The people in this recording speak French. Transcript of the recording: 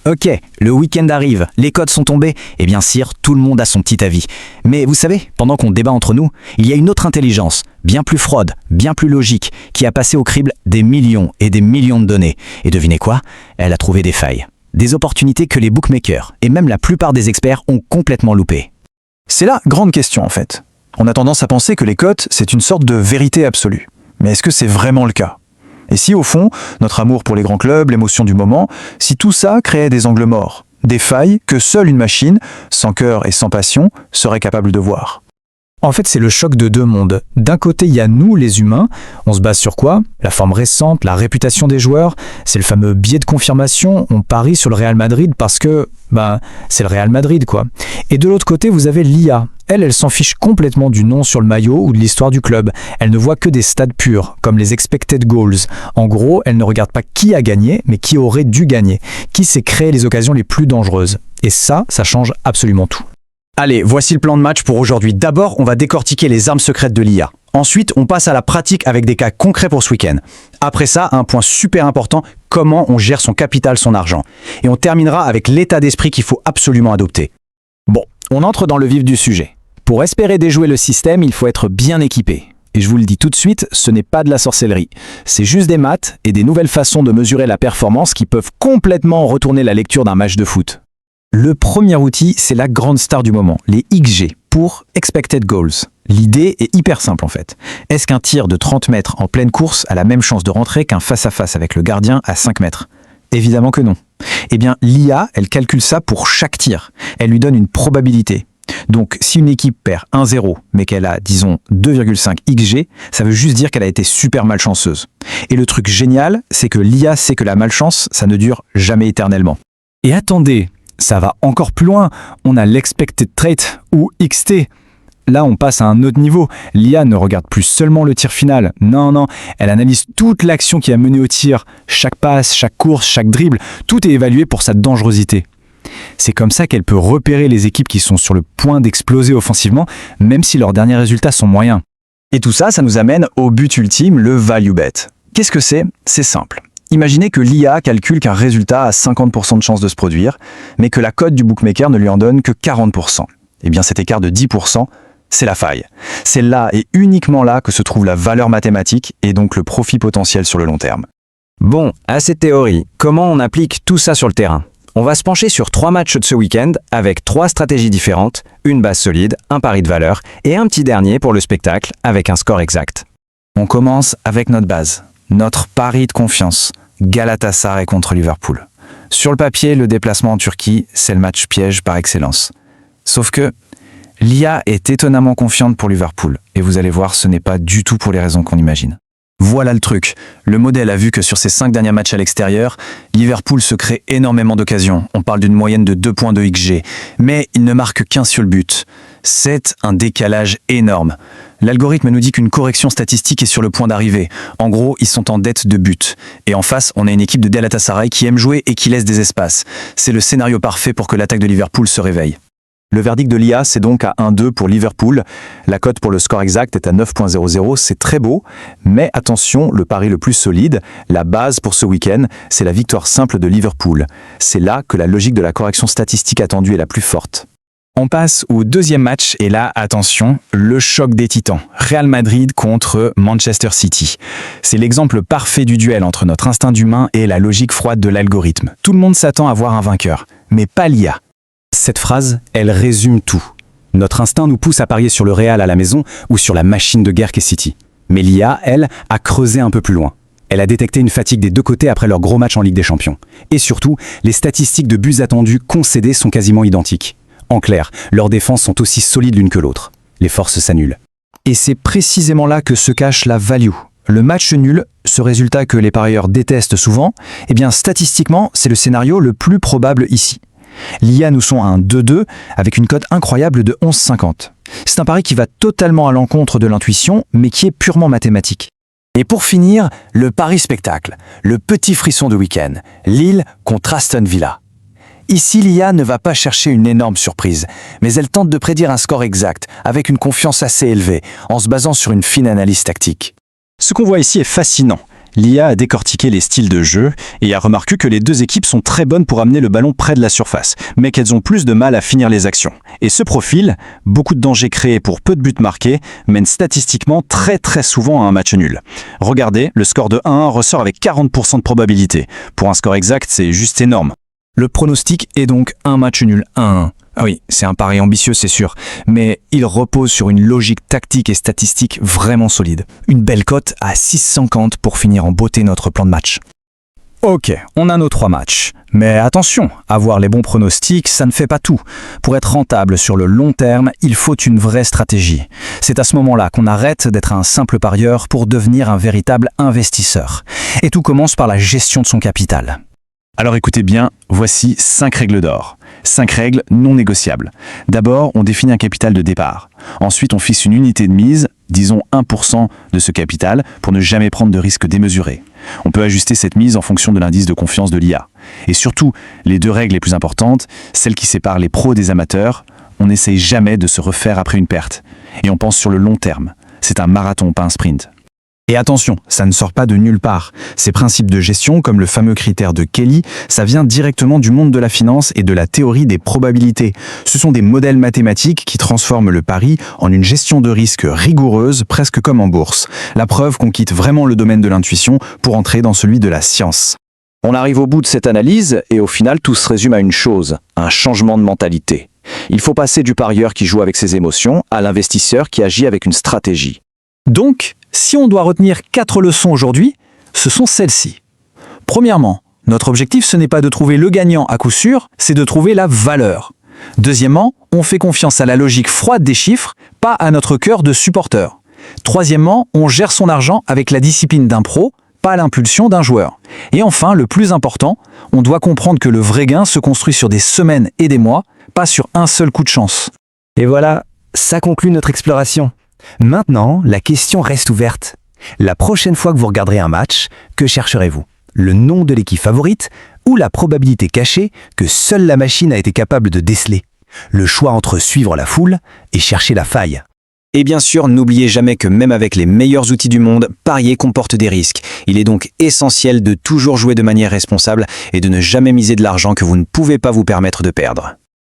Ok, le week-end arrive, les cotes sont tombées, et bien sire, tout le monde a son petit avis. Mais vous savez, pendant qu'on débat entre nous, il y a une autre intelligence, bien plus froide, bien plus logique, qui a passé au crible des millions et des millions de données. Et devinez quoi? Elle a trouvé des failles. Des opportunités que les bookmakers, et même la plupart des experts, ont complètement loupées. C'est la grande question en fait. On a tendance à penser que les cotes, c'est une sorte de vérité absolue. Mais est-ce que c'est vraiment le cas? Et si au fond, notre amour pour les grands clubs, l'émotion du moment, si tout ça créait des angles morts, des failles que seule une machine, sans cœur et sans passion, serait capable de voir? En fait, c'est le choc de deux mondes. D'un côté, il y a nous, les humains. On se base sur quoi? La forme récente, la réputation des joueurs. C'est le fameux biais de confirmation. On parie sur le Real Madrid parce que, c'est le Real Madrid, quoi. Et de l'autre côté, vous avez l'IA. Elle s'en fiche complètement du nom sur le maillot ou de l'histoire du club. Elle ne voit que des stats purs, comme les expected goals. En gros, elle ne regarde pas qui a gagné, mais qui aurait dû gagner. Qui s'est créé les occasions les plus dangereuses. Et ça change absolument tout. Allez, voici le plan de match pour aujourd'hui. D'abord, on va décortiquer les armes secrètes de l'IA. Ensuite, on passe à la pratique avec des cas concrets pour ce week-end. Après ça, un point super important, comment on gère son capital, son argent. Et on terminera avec l'état d'esprit qu'il faut absolument adopter. Bon, on entre dans le vif du sujet. Pour espérer déjouer le système, il faut être bien équipé. Et je vous le dis tout de suite, ce n'est pas de la sorcellerie. C'est juste des maths et des nouvelles façons de mesurer la performance qui peuvent complètement retourner la lecture d'un match de foot. Le premier outil, c'est la grande star du moment, les XG, pour Expected Goals. L'idée est hyper simple en fait. Est-ce qu'un tir de 30 mètres en pleine course a la même chance de rentrer qu'un face-à-face avec le gardien à 5 mètres? Évidemment que non. Eh bien, l'IA, elle calcule ça pour chaque tir. Elle lui donne une probabilité. Donc, si une équipe perd 1-0, mais qu'elle a, disons, 2,5 XG, ça veut juste dire qu'elle a été super malchanceuse. Et le truc génial, c'est que l'IA sait que la malchance, ça ne dure jamais éternellement. Et attendez, ça va encore plus loin. On a l'expected trait ou XT. Là, on passe à un autre niveau. L'IA ne regarde plus seulement le tir final. Non, elle analyse toute l'action qui a mené au tir. Chaque passe, chaque course, chaque dribble, tout est évalué pour sa dangerosité. C'est comme ça qu'elle peut repérer les équipes qui sont sur le point d'exploser offensivement, même si leurs derniers résultats sont moyens. Et tout ça, ça nous amène au but ultime, le value bet. Qu'est-ce que c'est? C'est simple. Imaginez que l'IA calcule qu'un résultat a 50% de chances de se produire, mais que la cote du bookmaker ne lui en donne que 40%. Eh bien cet écart de 10%, c'est la faille. C'est là et uniquement là que se trouve la valeur mathématique et donc le profit potentiel sur le long terme. Bon, assez de théorie. Comment on applique tout ça sur le terrain? On va se pencher sur 3 matchs de ce week-end avec 3 stratégies différentes, une base solide, un pari de valeur et un petit dernier pour le spectacle avec un score exact. On commence avec notre base, notre pari de confiance, Galatasaray contre Liverpool. Sur le papier, le déplacement en Turquie, c'est le match piège par excellence. Sauf que l'IA est étonnamment confiante pour Liverpool, et vous allez voir, ce n'est pas du tout pour les raisons qu'on imagine. Voilà le truc. Le modèle a vu que sur ses 5 derniers matchs à l'extérieur, Liverpool se crée énormément d'occasions. On parle d'une moyenne de 2,2 XG. Mais il ne marque qu'un seul but. C'est un décalage énorme. L'algorithme nous dit qu'une correction statistique est sur le point d'arriver. En gros, ils sont en dette de but. Et en face, on a une équipe de Galatasaray qui aime jouer et qui laisse des espaces. C'est le scénario parfait pour que l'attaque de Liverpool se réveille. Le verdict de l'IA, c'est donc à 1-2 pour Liverpool. La cote pour le score exact est à 9,00, c'est très beau. Mais attention, le pari le plus solide, la base pour ce week-end, c'est la victoire simple de Liverpool. C'est là que la logique de la correction statistique attendue est la plus forte. On passe au deuxième match et là, attention, le choc des titans. Real Madrid contre Manchester City. C'est l'exemple parfait du duel entre notre instinct d'humain et la logique froide de l'algorithme. Tout le monde s'attend à voir un vainqueur, mais pas l'IA. Cette phrase, elle résume tout. Notre instinct nous pousse à parier sur le Real à la maison ou sur la machine de guerre qu'est City. Mais l'IA, elle, a creusé un peu plus loin. Elle a détecté une fatigue des deux côtés après leur gros match en Ligue des Champions. Et surtout, les statistiques de buts attendus concédés sont quasiment identiques. En clair, leurs défenses sont aussi solides l'une que l'autre. Les forces s'annulent. Et c'est précisément là que se cache la value. Le match nul, ce résultat que les parieurs détestent souvent, eh bien statistiquement, c'est le scénario le plus probable ici. L'IA nous sont à un 2-2 avec une cote incroyable de 11,50. C'est un pari qui va totalement à l'encontre de l'intuition, mais qui est purement mathématique. Et pour finir, le pari spectacle, le petit frisson de week-end, Lille contre Aston Villa. Ici, l'IA ne va pas chercher une énorme surprise, mais elle tente de prédire un score exact, avec une confiance assez élevée, en se basant sur une fine analyse tactique. Ce qu'on voit ici est fascinant. L'IA a décortiqué les styles de jeu et a remarqué que les deux équipes sont très bonnes pour amener le ballon près de la surface, mais qu'elles ont plus de mal à finir les actions. Et ce profil, beaucoup de dangers créés pour peu de buts marqués, mène statistiquement très souvent à un match nul. Regardez, le score de 1-1 ressort avec 40% de probabilité. Pour un score exact, c'est juste énorme. Le pronostic est donc un match nul 1-1. Ah oui, c'est un pari ambitieux, c'est sûr, mais il repose sur une logique tactique et statistique vraiment solide. Une belle cote à 6,50 pour finir en beauté notre plan de match. Ok, on a nos 3 matchs. Mais attention, avoir les bons pronostics, ça ne fait pas tout. Pour être rentable sur le long terme, il faut une vraie stratégie. C'est à ce moment-là qu'on arrête d'être un simple parieur pour devenir un véritable investisseur. Et tout commence par la gestion de son capital. Alors écoutez bien, voici 5 règles d'or. 5 règles non négociables. D'abord, on définit un capital de départ. Ensuite, on fixe une unité de mise, disons 1% de ce capital, pour ne jamais prendre de risques démesurés. On peut ajuster cette mise en fonction de l'indice de confiance de l'IA. Et surtout, les 2 règles les plus importantes, celles qui séparent les pros des amateurs, on n'essaye jamais de se refaire après une perte. Et on pense sur le long terme. C'est un marathon, pas un sprint. Et attention, ça ne sort pas de nulle part. Ces principes de gestion, comme le fameux critère de Kelly, ça vient directement du monde de la finance et de la théorie des probabilités. Ce sont des modèles mathématiques qui transforment le pari en une gestion de risque rigoureuse, presque comme en bourse. La preuve qu'on quitte vraiment le domaine de l'intuition pour entrer dans celui de la science. On arrive au bout de cette analyse et au final, tout se résume à une chose, un changement de mentalité. Il faut passer du parieur qui joue avec ses émotions à l'investisseur qui agit avec une stratégie. Donc, si on doit retenir 4 leçons aujourd'hui, ce sont celles-ci. Premièrement, notre objectif, ce n'est pas de trouver le gagnant à coup sûr, c'est de trouver la valeur. Deuxièmement, on fait confiance à la logique froide des chiffres, pas à notre cœur de supporter. Troisièmement, on gère son argent avec la discipline d'un pro, pas l'impulsion d'un joueur. Et enfin, le plus important, on doit comprendre que le vrai gain se construit sur des semaines et des mois, pas sur un seul coup de chance. Et voilà, ça conclut notre exploration. Maintenant, la question reste ouverte. La prochaine fois que vous regarderez un match, que chercherez-vous? Le nom de l'équipe favorite ou la probabilité cachée que seule la machine a été capable de déceler? Le choix entre suivre la foule et chercher la faille. Et bien sûr, n'oubliez jamais que même avec les meilleurs outils du monde, parier comporte des risques. Il est donc essentiel de toujours jouer de manière responsable et de ne jamais miser de l'argent que vous ne pouvez pas vous permettre de perdre.